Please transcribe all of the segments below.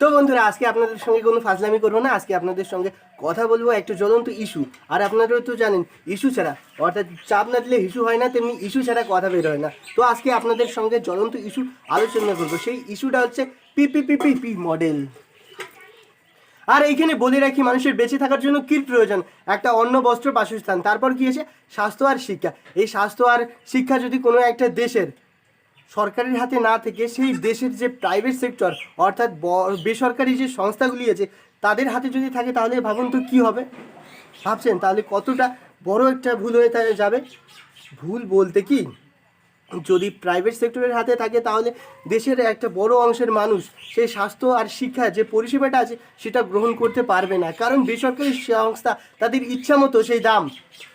তো বন্ধুরা, আজকে আপনাদের সঙ্গে কোনো ফাজলামি করবো না। আজকে আপনাদের সঙ্গে কথা বলবো একটা জ্বলন্ত ইস্যু। আর আপনারাও তো জানেন, ইস্যু ছাড়া অর্থাৎ চাপ না দিলে ইস্যু হয় না, তেমনি ইস্যু ছাড়া কথা বের হয় না। তো আজকে আপনাদের সঙ্গে জ্বলন্ত ইস্যু আলোচনা করবো। সেই ইস্যুটা হচ্ছে পিপিপিপিপি মডেল। আর এইখানে বলে রাখি, মানুষের বেঁচে থাকার জন্য কী প্রয়োজন? একটা অন্ন, বস্ত্র, বাসস্থান, তারপর কি আছে স্বাস্থ্য আর শিক্ষা। এই স্বাস্থ্য আর শিক্ষা যদি কোনো একটা দেশের সরকারের হাতে না থেকে সেই দেশের যে প্রাইভেট সেক্টর অর্থাৎ বেসরকারি যে সংস্থাগুলি আছে তাদের হাতে যদি থাকে, তাহলে ভাবুন তো কী হবে। ভাবছেন তাহলে কতটা বড় একটা ভুল হয়ে যাবে। ভুল বলতে কি, যদি প্রাইভেট সেক্টরের হাতে থাকে তাহলে দেশের একটা বড় অংশের মানুষ সেই স্বাস্থ্য আর শিক্ষা যে পরিষেবাটা আছে সেটা গ্রহণ করতে পারবে না। কারণ বেসরকারি সংস্থা তাদের ইচ্ছা মতো সেই দাম,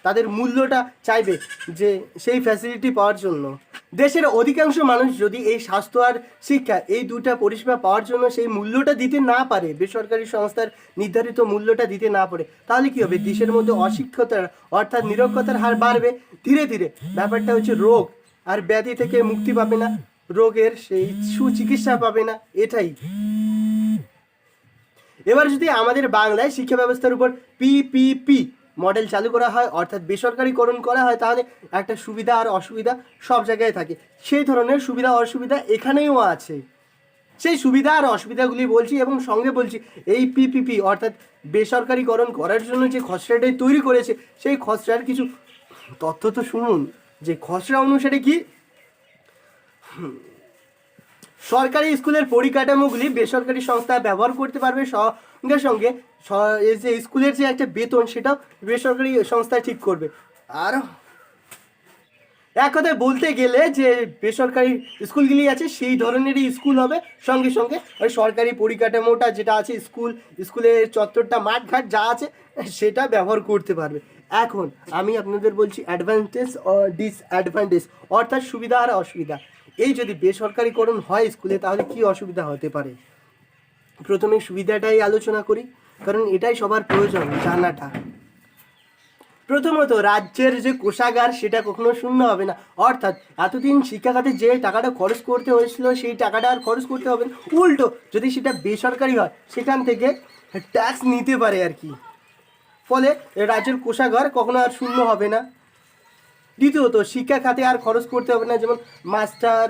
তাদের মূল্যটা চাইবে যে সেই ফ্যাসিলিটি পাওয়ার জন্য। দেশের অধিকাংশ মানুষ যদি এই স্বাস্থ্য আর শিক্ষা এই দুটা পরিষেবা পাওয়ার জন্য সেই মূল্যটা দিতে না পারে, বেসরকারি সংস্থার নির্ধারিত মূল্যটা দিতে না পারে, তাহলে কি হবে? দেশের মধ্যে অশিক্ষতার অর্থাৎ নিরক্ষতার হার বাড়বে। ধীরে ধীরে ব্যাপারটা হচ্ছে রোগ আর ব্যাধি থেকে মুক্তি পাবে না, রোগের সেই সুচিকিৎসা পাবে না, এটাই। এবার যদি আমাদের বাংলায় শিক্ষা ব্যবস্থার উপর পিপিপি মডেল চালু করা হয় অর্থাৎ বেসরকারিকরণ করা হয়, তাহলে একটা সুবিধা আর অসুবিধা সব জায়গায় থাকে। সেই ধরনের সুবিধা অসুবিধা এখানেও আছে। সেই সুবিধা আর অসুবিধাগুলি বলছি এবং সঙ্গে বলছি এই পিপিপি অর্থাৎ বেসরকারিকরণ করার জন্য যে খসড়াটাই তৈরি করেছে সেই খসড়ার কিছু তথ্য তো শুনুন। যে খসড়া অনুসারে কি, সরকারি স্কুলের পরিকাঠামোগুলি বেসরকারি সংস্থা ব্যবহার করতে পারবে, সঙ্গে সঙ্গে যে স্কুলের যে একটা বেতন সেটাও বেসরকারি সংস্থা ঠিক করবে। আর এক কথায় বলতে গেলে যে বেসরকারি স্কুলগুলি আছে সেই ধরনেরই স্কুল হবে, সঙ্গে সঙ্গে ওই সরকারি পরিকাঠামোটা যেটা আছে স্কুলের চত্বরটা, মাঠঘাট যা আছে সেটা ব্যবহার করতে পারবে। এখন আমি আপনাদের বলছি অ্যাডভান্টেজ ও ডিসঅ্যাডভান্টেজ অর্থাৎ সুবিধা আর অসুবিধা। এই যদি বেসরকারিকরণ হয় স্কুলে তাহলে কি অসুবিধা হতে পারে? প্রথমে সুবিধাটাই আলোচনা করি, কারণ এটাই সবার প্রয়োজন জানাটা। প্রথমত, রাজ্যের যে কোষাগার সেটা কখনো শূন্য হবে না। অর্থাৎ এতদিন শিক্ষা খাতে যে টাকাটা খরচ করতে হয়েছিল সেই টাকাটা আর খরচ করতে হবে না। উল্টো যদি সেটা বেসরকারি হয় সেখান থেকে ট্যাক্স নিতে পারে আর কি। ফলে রাজ্যের কোষাগার কখনো আর শূন্য হবে না। দ্বিতীয়ত, শিক্ষা খাতে আর খরচ করতে হবে না। যেমন মাস্টার,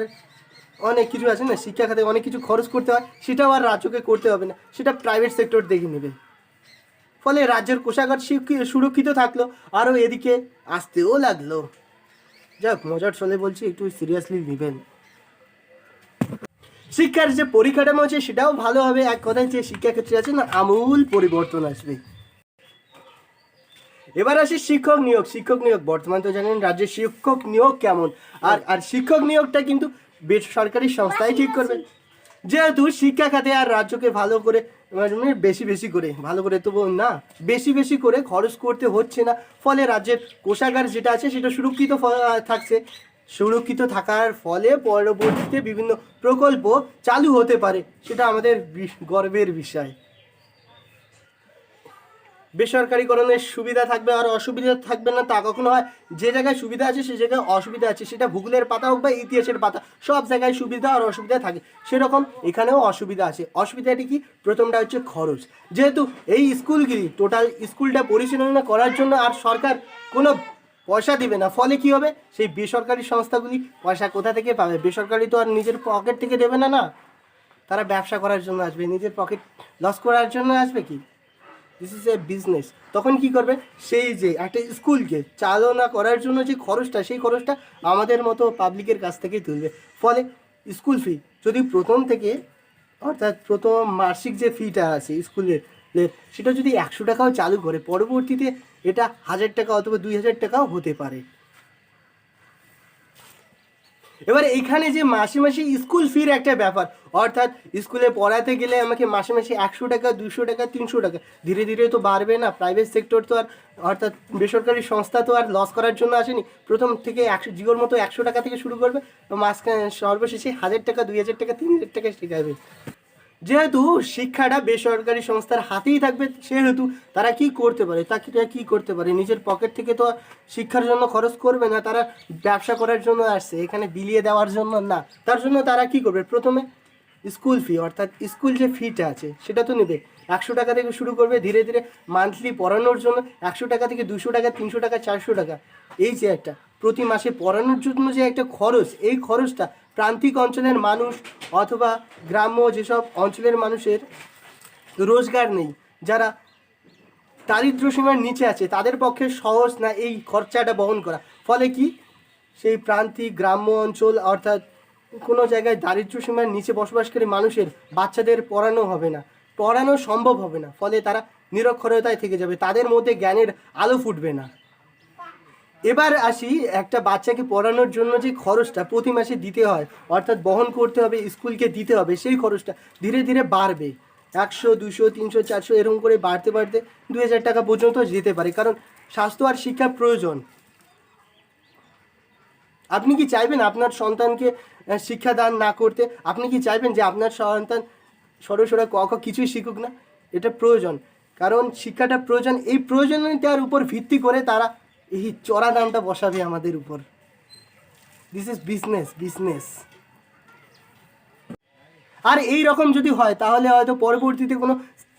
অনেক কিছু আছে না, শিক্ষা খাতে অনেক কিছু খরচ করতে হয়, সেটাও আর রাজ্যকে করতে হবে না, সেটা প্রাইভেট সেক্টর দেখে নেবে। ফলে রাজ্যের কোষাগার সুরক্ষিত থাকলো, আরও এদিকে আসতেও লাগলো। যাক, মজার চলে বলছি, একটু সিরিয়াসলি নেবেন। শিক্ষার যে পরিকাঠামো আছে সেটাও ভালো হবে। এক কথায় যে শিক্ষাক্ষেত্রে আছে না, আমূল পরিবর্তন আসবে। এবার আসি শিক্ষক নিয়োগ। শিক্ষক নিয়োগ বর্তমান তো জানেন রাজ্যের শিক্ষক নিয়োগ কেমন, আর শিক্ষক নিয়োগটা কিন্তু বেসরকারি সংস্থাই ঠিক করবে। যেহেতু শিক্ষা খাতে আর রাজ্যকে ভালো করে বেশি বেশি করে, ভালো করে তো না, বেশি বেশি করে খরচ করতে হচ্ছে না। ফলে রাজ্যের কোষাগার যেটা আছে সেটা সুরক্ষিত থাকছে। সুরক্ষিত থাকার ফলে পরবর্তীতে বিভিন্ন প্রকল্প চালু হতে পারে, সেটা আমাদের গর্বের বিষয়। বেসরকারিকরণের সুবিধা থাকবে আর অসুবিধা থাকবে না তা কখনো হয়। যে জায়গায় সুবিধা আছে সে জায়গায় অসুবিধা আছে, সেটা ভূগোলের পাতা হোক বা ইতিহাসের পাতা, সব জায়গায় সুবিধা আর অসুবিধা থাকে। সেরকম এখানেও অসুবিধা আছে। অসুবিধাটি কি? প্রথমটা হচ্ছে খরচ। যেহেতু এই স্কুলগুলি টোটাল স্কুলটা পরিচালনা করার জন্য আর সরকার কোনো পয়সা দিবে না, ফলে কি হবে? সেই বেসরকারি সংস্থাগুলি পয়সা কোথা থেকে পাবে? বেসরকারি তো আর নিজের পকেট থেকে দেবে না, না, তারা ব্যবসা করার জন্য আসবে, নিজের পকেট লস করার জন্য আসবে কি? This is a business. তখন কি করবে? সেই যে একটা স্কুলকে চালনা করার জন্য যে খরচটা, সেই খরচটা আমাদের মতো পাবলিকের কাছ থেকেই তুলবে। ফলে স্কুল ফি যদি প্রথম থেকে অর্থাৎ প্রথম মাসিক যে ফিটা আছে স্কুলের, সেটা যদি 100 টাকাও চালু করে, পরবর্তীতে এটা 1000 টাকা অথবা 2000 টাকাও হতে পারে। এবার এখানে যে মাসে মাসে স্কুল ফির একটা ব্যাপার, অর্থাৎ স্কুলে পড়াতে গেলে আমাকে মাসে মাসে 100 টাকা, 200 টাকা, 300 টাকা, ধীরে ধীরে তো বাড়বে না। প্রাইভেট সেক্টর তো আর অর্থাৎ বেসরকারি সংস্থা তো আর লস করার জন্য আসেনি। প্রথম থেকে 100 জিওর মতো 100 টাকা থেকে শুরু করবে, মাঝখানে সর্বশেষে 1000 টাকা, 2000 টাকা, 3000 টাকা শেখাবে। যেহেতু শিক্ষাটা বেসরকারি সংস্থার হাতেই থাকবে, সেহেতু তারা কি করতে পারে? তারা কি করতে পারে? নিজের পকেট থেকে তো শিক্ষার জন্য খরচ করবে না, তারা ব্যবসা করার জন্য আসছে, এখানে বিলিয়ে দেওয়ার জন্য না। তার জন্য তারা কি করবে? প্রথমে স্কুল ফি, অর্থাৎ স্কুল যে ফিটা আছে সেটা তো নেবে। 100 টাকা থেকে শুরু করবে, ধীরে ধীরে মান্থলি পড়ানোর জন্য 100 টাকা থেকে 200 টাকা, 300 টাকা, 400 টাকা। এই যে একটা প্রতি মাসে পড়ানোর জন্য যে একটা খরচ, এই খরচটা প্রান্তিক অঞ্চলের মানুষ অথবা গ্রাম্য যেসব অঞ্চলের মানুষের রোজগার নেই, যারা দারিদ্র্য সীমার নিচে আছে, তাদের পক্ষে সহজ না এই খরচাটা বহন করা। ফলে কি, সেই প্রান্তিক গ্রাম্য অঞ্চল অর্থাৎ কোনো জায়গায় দারিদ্র্য সীমার নিচে বসবাসকারী মানুষের বাচ্চাদের পড়ানো হবে না, পড়ানো সম্ভব হবে না। ফলে তারা নিরক্ষরতায় থেকে যাবে, তাদের মধ্যে জ্ঞানের আলো ফুটবে না। এবার আসি, একটা বাচ্চাকে পড়ানোর জন্য যে খরচটা প্রতি মাসে দিতে হয়, অর্থাৎ বহন করতে হবে, স্কুলকে দিতে হবে, সেই খরচটা ধীরে ধীরে বাড়বে। 100, 200, 300, 400 এরকম করে বাড়তে বাড়তে 2000 টাকা পর্যন্ত যেতে পারে, কারণ স্বাস্থ্য আর শিক্ষার প্রয়োজন। আপনি কি চাইবেন আপনার সন্তানকে শিক্ষাদান না করতে? আপনি কি চাইবেন যে আপনার সন্তান সরসরা ক খ কিছুই শিখুক না? এটা প্রয়োজন, কারণ শিক্ষাটা প্রয়োজন। এই প্রয়োজনীয়তার উপর ভিত্তি করে তারা এই চড়া দামটা বসাবে আমাদের উপর। This is business, business. আর এই রকম যদি হয় তাহলে হয়তো পরবর্তীতে কোনো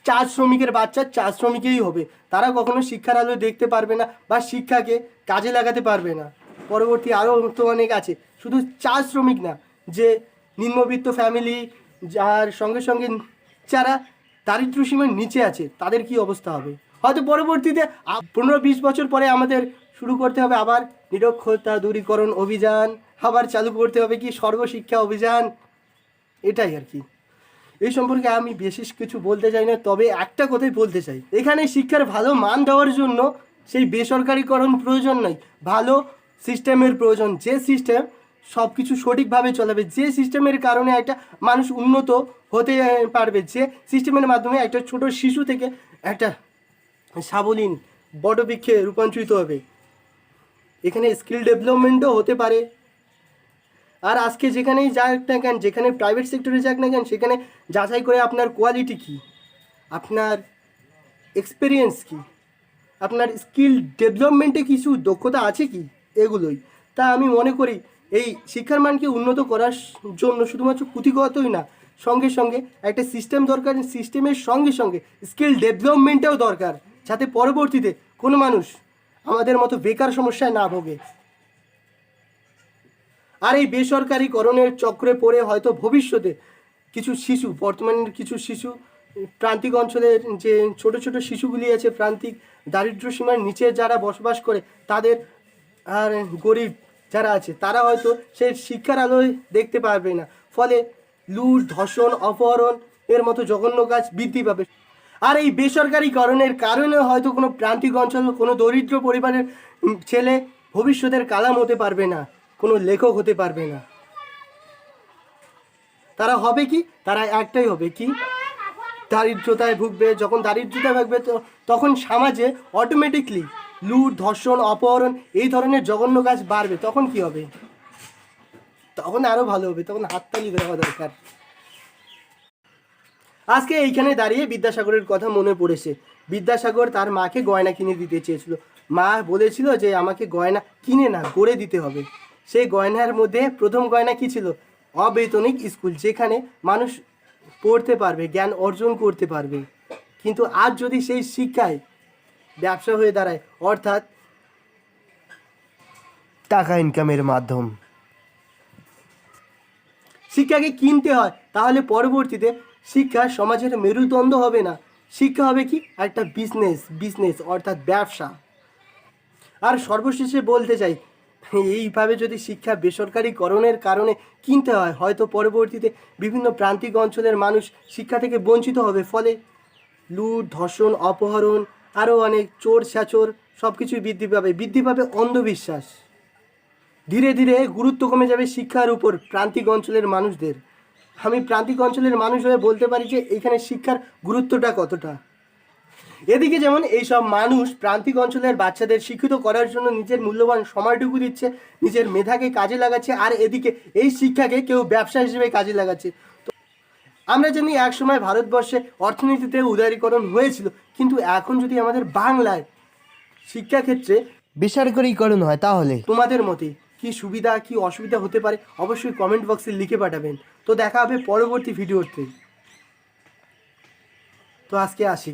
চা শ্রমিকের বাচ্চা চা শ্রমিকই হবে, তারা কখনো শিক্ষার আলো দেখতে পারবে না বা শিক্ষাকে কাজে লাগাতে পারবে না। পরবর্তী আরও তো অনেক আছে, শুধু চা শ্রমিক না, যে নিম্নবিত্ত ফ্যামিলি, যার সঙ্গে সঙ্গে যারা দারিদ্র্য সীমার নিচে আছে, তাদের কি অবস্থা হবে? হয়তো পরবর্তীতে 15-20 বছর পরে আমাদের শুরু করতে হবে আবার নিরক্ষরতা দূরীকরণ অভিযান, আবার চালু করতে হবে কি সর্বশিক্ষা অভিযান। এটাই আর কি। এই সম্পর্কে আমি বিশেষ কিছু বলতে চাই না, তবে একটা কথাই বলতে চাই, এখানে শিক্ষার ভালো মান দেওয়ার জন্য সেই বেসরকারিকরণ প্রয়োজন নয়, ভালো সিস্টেমের প্রয়োজন। যে সিস্টেম সব কিছু সঠিকভাবে চলাবে, যে সিস্টেমের কারণে একটা মানুষ উন্নত হতে পারবে, যে সিস্টেমের মাধ্যমে একটা ছোট শিশু থেকে একটা সাবলীন বটবৃক্ষে রূপান্তরিত হবে। এখানে স্কিল ডেভেলপমেন্টও হতে পারে। আর আজকে যেখানেই যাক না কেন, যেখানে প্রাইভেট সেক্টরে যাক না কেন, সেখানে যাচাই করে আপনার কোয়ালিটি কী, আপনার এক্সপিরিয়েন্স কী, আপনার স্কিল ডেভেলপমেন্টে কিছু দক্ষতা আছে কি, এগুলোই। তা আমি মনে করি এই শিক্ষার মানকে উন্নত করার জন্য শুধুমাত্র পুঁথিগতই না, সঙ্গে সঙ্গে একটা সিস্টেম দরকার। সিস্টেমের সঙ্গে সঙ্গে স্কিল ডেভেলপমেন্টেও দরকার, যাতে পরবর্তীতে কোনো মানুষ আমাদের মতো বেকার সমস্যায় না ভোগে। আর এই বেসরকারিকরণের চক্রে পড়ে হয়তো ভবিষ্যতে কিছু শিশু, বর্তমানের কিছু শিশু প্রান্তিক অঞ্চলের যে ছোট ছোট শিশুগুলি আছে, প্রান্তিক দারিদ্র্য সীমার নিচে যারা বসবাস করে, তাদের আর গরিব যারা আছে, তারা হয়তো সেই শিক্ষার আলোয় দেখতে পারবে না। ফলে লুট, ধর্ষণ, অপহরণ এর মতো জঘন্য কাজ বৃদ্ধি পাবে। আর এই বেসরকারিকরণের কারণে হয়তো কোনো প্রান্তিক অঞ্চল, কোনো দরিদ্র পরিবারের ছেলে ভবিষ্যতের কালাম হতে পারবে না, কোনো লেখক হতে পারবে না। তারা হবে কি, তারা একটাই হবে কি, দারিদ্রতায় ভুগবে। যখন দারিদ্রতায় ভুগবে তখন সমাজে অটোমেটিকলি লুট, ধর্ষণ, অপহরণ এই ধরনের জঘন্য কাজ বাড়বে। তখন কি হবে? তখন আরও ভালো হবে, তখন হাততালি দেওয়া দরকার। আজকে এইখানে দাঁড়িয়ে বিদ্যাসাগরের কথা মনে পড়েছে। বিদ্যাসাগর তার মাকে গয়না কিনে দিতে চেয়েছিল, মা বলেছিল যে আমাকে গয়না কিনে না, গড়ে দিতে হবে। সেই গয়নার মধ্যে প্রথম গয়না কি ছিল? অবেতনিক স্কুল, যেখানে মানুষ পড়তে পারবে, জ্ঞান অর্জন করতে পারবে। কিন্তু আজ যদি সেই শিক্ষায় ব্যবসা হয়ে দাঁড়ায়, অর্থাৎ টাকা ইনকামের মাধ্যম, শিক্ষাকে কিনতে হয়, তাহলে পরবর্তীতে শিক্ষা সমাজের মেরুদণ্ড হবে না। শিক্ষা হবে কি, একটা বিজনেস, বিজনেস অর্থাৎ ব্যবসা। আর সর্বশেষে বলতে চাই, এইভাবে যদি শিক্ষা বেসরকারিকরণের কারণে কিনতে হয়, হয়তো পরবর্তীতে বিভিন্ন প্রান্তিক অঞ্চলের মানুষ শিক্ষা থেকে বঞ্চিত হবে। ফলে লুট, ধর্ষণ, অপহরণ, আরও অনেক চোর ছাচোর সব কিছুই বৃদ্ধি পাবে অন্ধবিশ্বাস। ধীরে ধীরে গুরুত্ব কমে যাবে শিক্ষার উপর প্রান্তিক অঞ্চলের মানুষদের। আমি প্রান্তিক অঞ্চলের মানুষ হয়ে বলতে পারি যে এখানে শিক্ষার গুরুত্বটা কতটা। এদিকে যেমন এইসব মানুষ প্রান্তিক অঞ্চলের বাচ্চাদের শিক্ষিত করার জন্য নিজের মূল্যবান সময়টুকু দিচ্ছে, নিজের মেধাকে কাজে লাগাচ্ছে, আর এদিকে এই শিক্ষাকে কেউ ব্যবসা হিসেবে কাজে লাগাচ্ছে। তো আমরা জানি একসময় ভারতবর্ষে অর্থনীতিতে উদারীকরণ হয়েছিল, কিন্তু এখন যদি আমাদের বাংলায় শিক্ষাক্ষেত্রে বেসরকারিকরণ হয়, তাহলে তোমাদের মতে কি সুবিধা কি অসুবিধা হতে পারে অবশ্যই কমেন্ট বক্সে লিখে পাঠাবেন। তো দেখা হবে পরবর্তী ভিডিওতে। তো আজকে আসি।